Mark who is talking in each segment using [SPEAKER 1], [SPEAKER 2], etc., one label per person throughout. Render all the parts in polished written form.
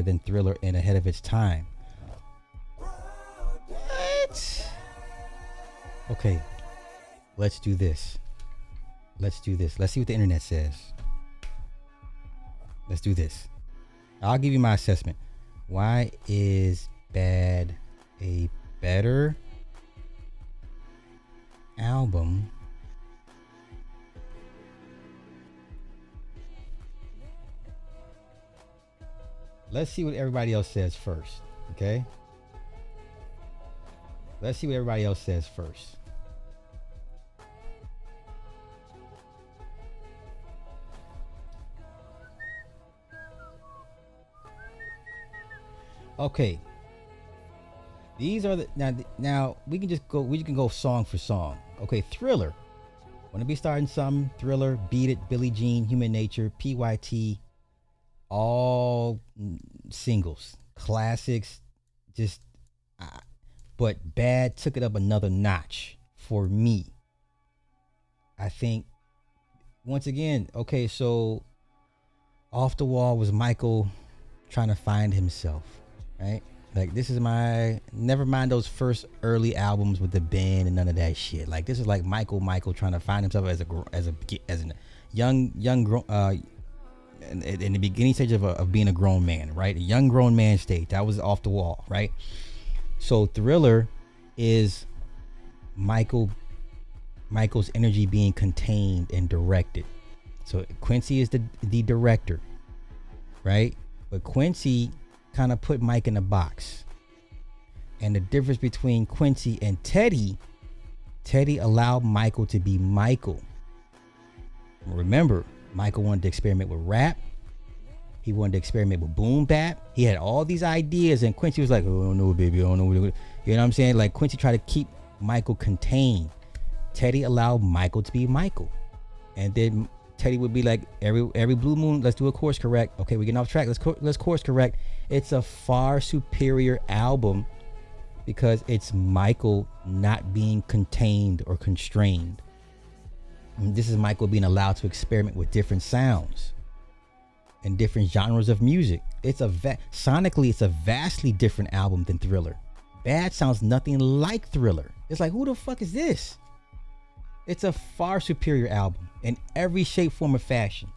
[SPEAKER 1] than Thriller and ahead of its time. What? Okay, let's do this. Let's do this. Let's see what the internet says. Let's do this. I'll give you my assessment. Why is Bad a better album Let's see what everybody else says first, okay? Let's see what everybody else says first. Okay. These are the now we can go song for song. Okay, Thriller. Wanna be starting something? Thriller, Beat It, Billie Jean, Human Nature, PYT, all singles, classics. Just, but Bad took it up another notch for me. I think once again, okay, so Off the Wall was Michael trying to find himself, right? Like, this is my, never mind those first early albums with the band and none of that shit. Like, this is like Michael trying to find himself as a young in the beginning stage of being a grown man, right? A young grown man stage. That was Off the Wall, right? So Thriller is Michael's energy being contained and directed. So Quincy is the director, right? But Quincy kind of put Mike in a box. And the difference between Quincy and Teddy allowed Michael to be Michael. Remember, Michael wanted to experiment with rap. He wanted to experiment with boom bap. He had all these ideas, and Quincy was like, "Oh, I don't know, baby. I don't know." You know what I'm saying? Like, Quincy tried to keep Michael contained. Teddy allowed Michael to be Michael. And then Teddy would be like, every blue moon, let's do a course correct. Okay, we're getting off track. Let's course correct. It's a far superior album because it's Michael not being contained or constrained. And this is Michael being allowed to experiment with different sounds and different genres of music. It's sonically, it's a vastly different album than Thriller. Bad sounds nothing like Thriller. It's like, who the fuck is this? It's a far superior album in every shape, form, or fashion.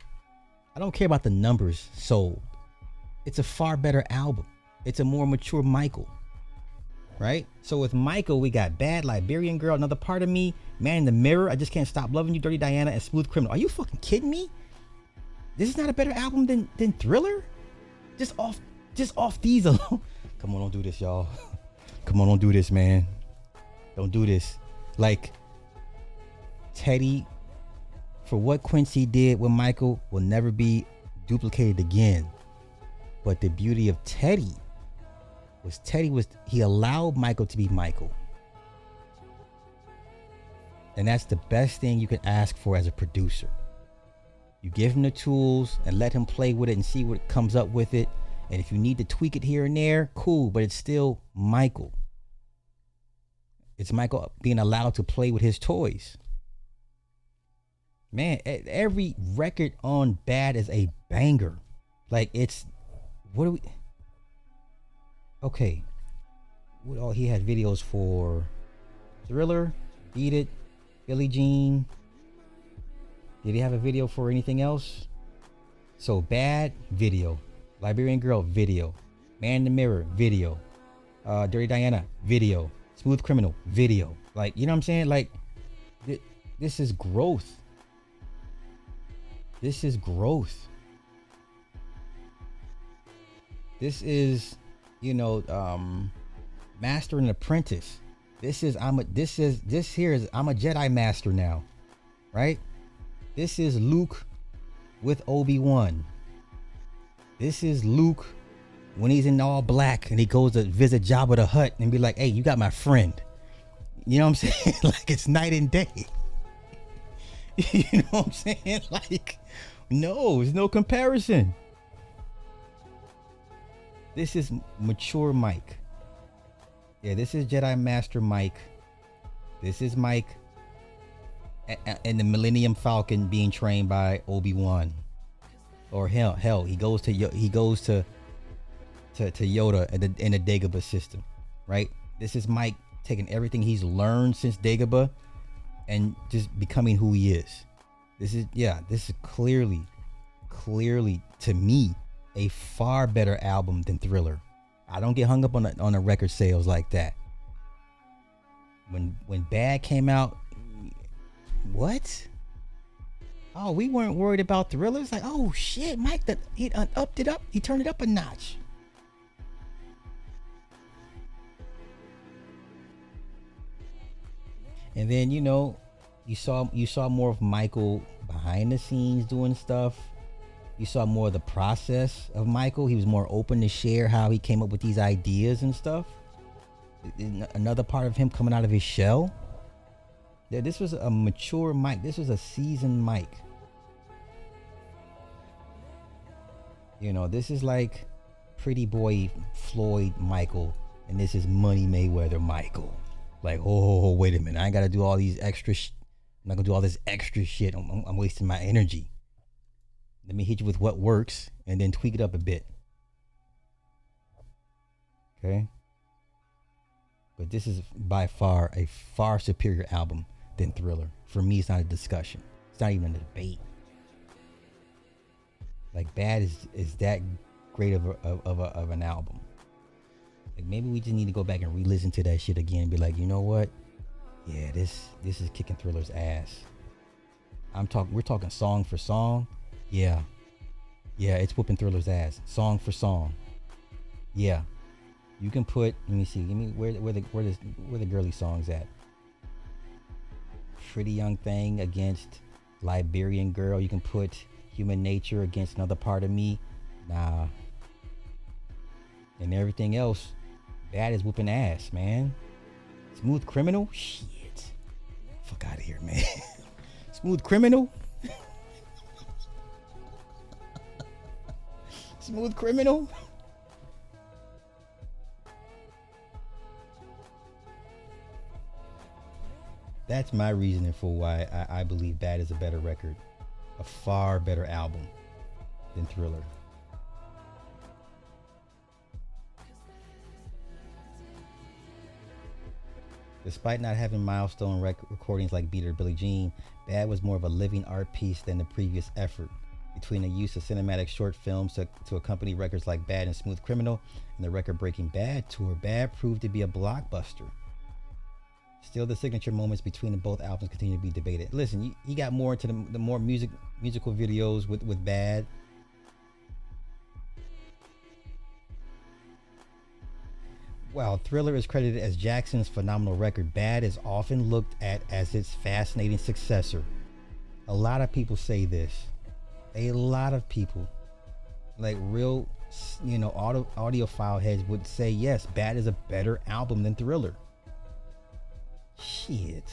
[SPEAKER 1] I don't care about the numbers sold. It's a far better album. It's a more mature Michael, right? So with Michael, we got Bad, Liberian Girl, Another Part of Me, Man in the Mirror, I Just Can't Stop Loving You, Dirty Diana, and Smooth Criminal. Are you fucking kidding me? This is not a better album than Thriller? Just off these alone. Come on, don't do this, y'all. Come on, don't do this, man. Don't do this. Like, Teddy, for what Quincy did with Michael, will never be duplicated again. But the beauty of Teddy was he allowed Michael to be Michael. And that's the best thing you can ask for as a producer. You give him the tools and let him play with it and see what comes up with it. And if you need to tweak it here and there, cool, but it's still Michael. It's Michael being allowed to play with his toys. Man, every record on Bad is a banger. Like, it's, what do we, okay. What all, he had videos for Thriller, Beat It, Billie Jean. Did he have a video for anything else? So Bad, video. Liberian Girl, video. Man in the Mirror, video. Dirty Diana, video. Smooth Criminal, video. Like, you know what I'm saying? Like, this is growth. This is growth. This is, Master and Apprentice. This is I'm a Jedi Master now, right? This is Luke with Obi-Wan. This is Luke when he's in all black and he goes to visit Jabba the Hutt and be like, "Hey, you got my friend." You know what I'm saying? Like, it's night and day. You know what I'm saying? Like, no, there's no comparison. This is mature Mike. Yeah, this is Jedi Master Mike. This is Mike and the Millennium Falcon being trained by Obi-Wan. Or hell, he goes to to Yoda in the Dagobah system, right? This is Mike taking everything he's learned since Dagobah and just becoming who he is. This is clearly to me a far better album than Thriller. I don't get hung up on the record sales like that. When Bad came out, what? Oh, we weren't worried about Thriller. It's like, oh shit, Mike, he upped it up. He turned it up a notch. And then you saw more of Michael behind the scenes doing stuff. You saw more of the process of Michael. He was more open to share how he came up with these ideas and stuff. Another part of him coming out of his shell. Yeah, this was a mature Mike. This was a seasoned Mike. This is like Pretty Boy Floyd Michael, and this is Money Mayweather Michael. Like, oh, wait a minute. I ain't got to do all these extra I'm not going to do all this extra shit. I'm wasting my energy. Let me hit you with what works and then tweak it up a bit. Okay? But this is by far a far superior album than Thriller. For me, it's not a discussion. It's not even a debate. Like, Bad is that great of an album. Like, maybe we just need to go back and re-listen to that shit again and be like, you know what? Yeah, this is kicking Thriller's ass. We're talking song for song. Yeah, it's whooping Thriller's ass. Song for song. Yeah. You can put, let me see, give me where the girly songs at. Pretty Young Thing against Liberian Girl. You can put Human Nature against Another Part of Me. Nah. And everything else, Bad is whooping ass, man. Smooth Criminal? Shit. Fuck out of here, man. Smooth Criminal? Smooth Criminal? That's my reasoning for why I believe Bad is a better record. A far better album than Thriller. Despite not having milestone recordings like Beat It or Billie Jean, Bad was more of a living art piece than the previous effort. Between the use of cinematic short films to accompany records like Bad and Smooth Criminal and the record-breaking Bad tour, Bad proved to be a blockbuster. Still, the signature moments between both albums continue to be debated. Listen, he got more into the more musical videos with Bad. While Thriller is credited as Jackson's phenomenal record, Bad is often looked at as its fascinating successor. A lot of people say this. A lot of people, like real, audiophile heads would say, yes, Bad is a better album than Thriller. Shit.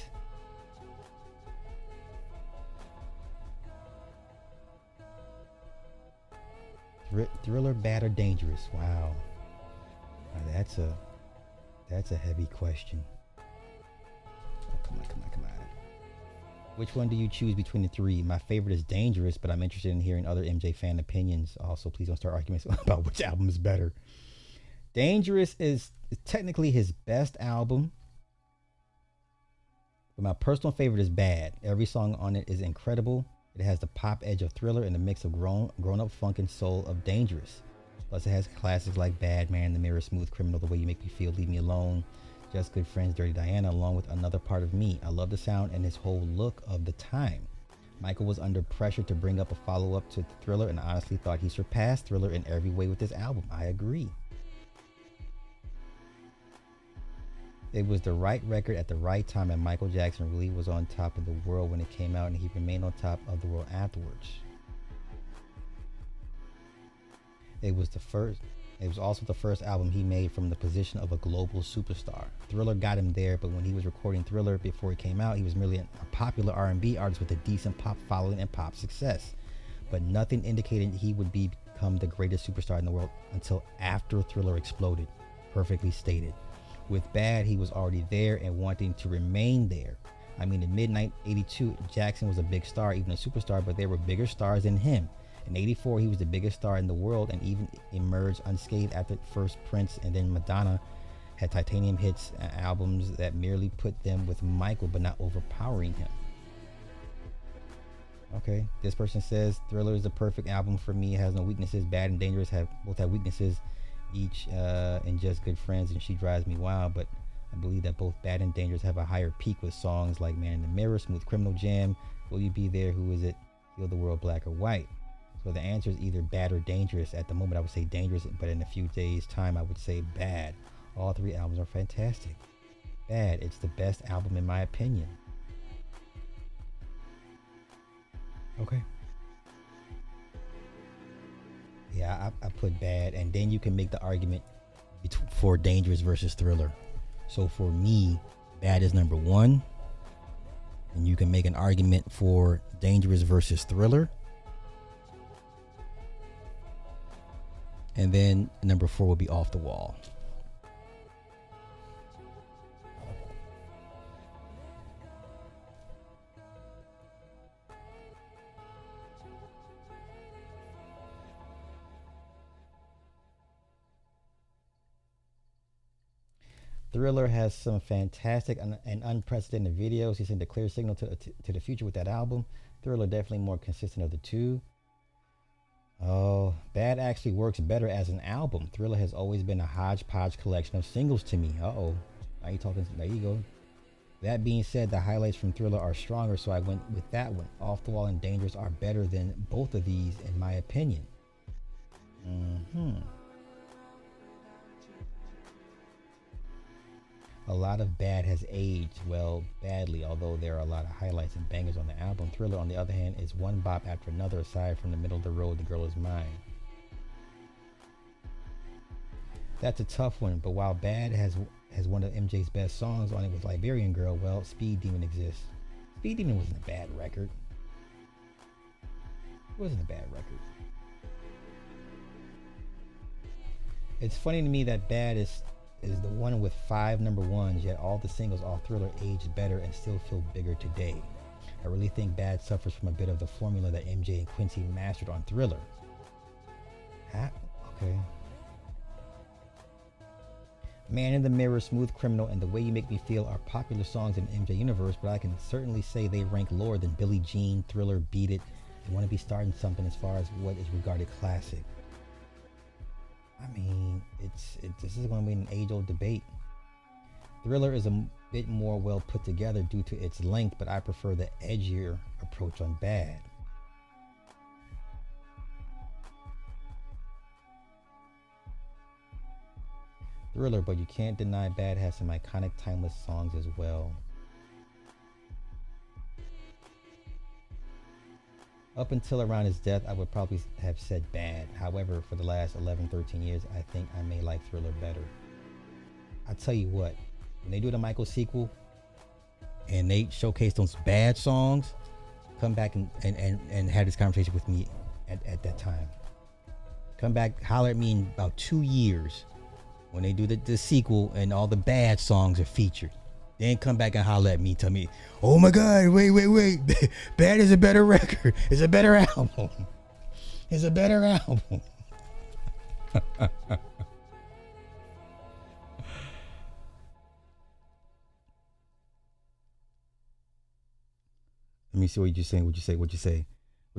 [SPEAKER 1] Thriller, Bad, or Dangerous? Wow. Now that's a heavy question. Oh, come on. Which one do you choose between the three? My favorite is Dangerous, but I'm interested in hearing other MJ fan opinions. Also, please don't start arguments about which album is better. Dangerous is technically his best album, but my personal favorite is Bad. Every song on it is incredible. It has the pop edge of Thriller and the mix of grown-up funk and soul of Dangerous. Plus, it has classics like Bad, Man in the Mirror, Smooth Criminal, The Way You Make Me Feel, Leave Me Alone, Just Good Friends, Dirty Diana, along with Another Part of Me. I love the sound and his whole look of the time. Michael was under pressure to bring up a follow-up to Thriller, and I honestly thought he surpassed Thriller in every way with this album. I agree. It was the right record at the right time, and Michael Jackson really was on top of the world when it came out, and he remained on top of the world afterwards. It was also the first album he made from the position of a global superstar. Thriller got him there, but when he was recording Thriller before he came out, he was merely a popular R&B artist with a decent pop following and pop success. But nothing indicated he would become the greatest superstar in the world until after Thriller exploded. Perfectly stated. With Bad, he was already there and wanting to remain there. I mean, in mid-82, Jackson was a big star, even a superstar, but there were bigger stars than him. In '84, he was the biggest star in the world and even emerged unscathed after first Prince and then Madonna had titanium hits albums that merely put them with Michael but not overpowering him. Okay, this person says Thriller is the perfect album for me. It has no weaknesses. Bad and Dangerous both have weaknesses, each and just good friends, and She Drives Me Wild. But I believe that both Bad and Dangerous have a higher peak with songs like Man in the Mirror, Smooth Criminal Jam, Will You Be There, Who Is It, Heal the World, Black or White. So the answer is either Bad or Dangerous. At the moment, I would say Dangerous, but in a few days' time, I would say Bad. All three albums are fantastic. Bad, it's the best album in my opinion. Okay. Yeah, I put Bad, and then you can make the argument for Dangerous versus Thriller. So for me, Bad is number one, and you can make an argument for Dangerous versus Thriller. And then number 4 would be Off the Wall. Thriller has some fantastic and unprecedented videos. He sent a clear signal to the future with that album. Thriller definitely more consistent of the two. Oh, Bad actually works better as an album. Thriller has always been a hodgepodge collection of singles to me. Uh-oh. Now you talking, there you go. That being said, the highlights from Thriller are stronger, so I went with that one. Off the Wall and Dangerous are better than both of these, in my opinion. A lot of Bad has aged, well, badly, although there are a lot of highlights and bangers on the album. Thriller, on the other hand, is one bop after another, aside from the middle of the road, The Girl Is Mine. That's a tough one, but while Bad has one of MJ's best songs on it with Liberian Girl, well, Speed Demon exists. Speed Demon wasn't a bad record. It wasn't a bad record. It's funny to me that Bad is the one with 5 number ones, yet all the singles off Thriller aged better and still feel bigger today. I really think Bad suffers from a bit of the formula that MJ and Quincy mastered on Thriller. Okay. Man in the Mirror, Smooth Criminal, and The Way You Make Me Feel are popular songs in MJ universe, but I can certainly say they rank lower than Billie Jean, Thriller, Beat It, and Want to Be Starting Something as far as what is regarded classic. I mean, this is going to be an age-old debate. Thriller is a bit more well put together due to its length, but I prefer the edgier approach on Bad. Thriller, but you can't deny Bad has some iconic, timeless songs as well. Up until around his death, I would probably have said Bad. However, for the last 11, 13 years, I think I may like Thriller better. I'll tell you what, when they do the Michael sequel and they showcase those Bad songs, come back and have this conversation with me at that time. Come back, holler at me in about 2 years when they do the sequel and all the Bad songs are featured. Then come back and holler at me, tell me, oh my God, wait. Bad is a better record. It's a better album. It's a better album. Let me see what you're saying. What'd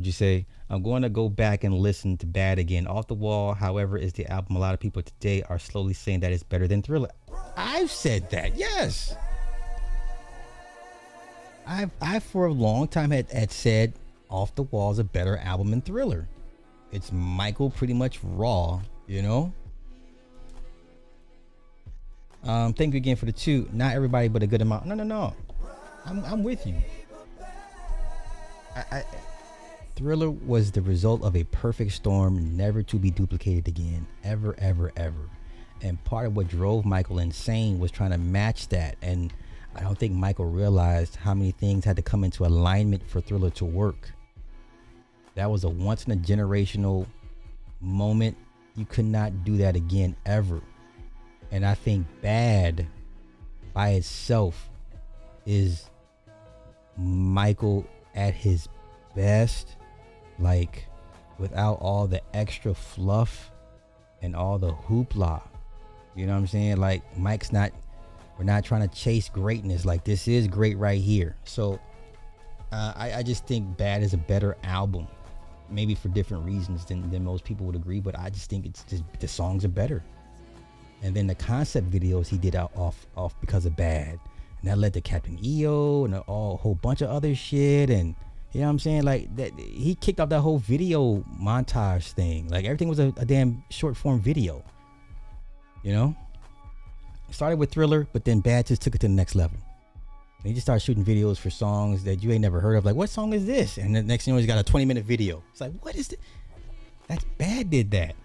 [SPEAKER 1] you say? I'm going to go back and listen to Bad again. Off the Wall, however, is the album a lot of people today are slowly saying that it's better than Thriller. I've said that, yes. I for a long time had said Off the Wall is a better album than Thriller. It's Michael pretty much raw, you know? Thank you again for the 2. Not everybody, but a good amount. No. I'm with you. Thriller was the result of a perfect storm, never to be duplicated again, ever. And part of what drove Michael insane was trying to match that. And I don't think Michael realized how many things had to come into alignment for Thriller to work. That was a once in a generational moment. You could not do that again ever. And I think Bad by itself is Michael at his best. Like, without all the extra fluff and all the hoopla. You know what I'm saying? Like we're not trying to chase greatness. Like, this is great right here. So I just think Bad is a better album, maybe for different reasons than most people would agree, but I just think it's just the songs are better. And then the concept videos he did out off because of Bad, and that led to Captain EO and a whole bunch of other shit. And you know what I'm saying? Like, that he kicked off that whole video montage thing. Like, everything was a damn short form video. You know, it started with Thriller, but then Bad just took it to the next level. And he just started shooting videos for songs that you ain't never heard of. Like, what song is this? And the next thing, he's got a 20-minute video. It's like, what is this? That's Bad did that.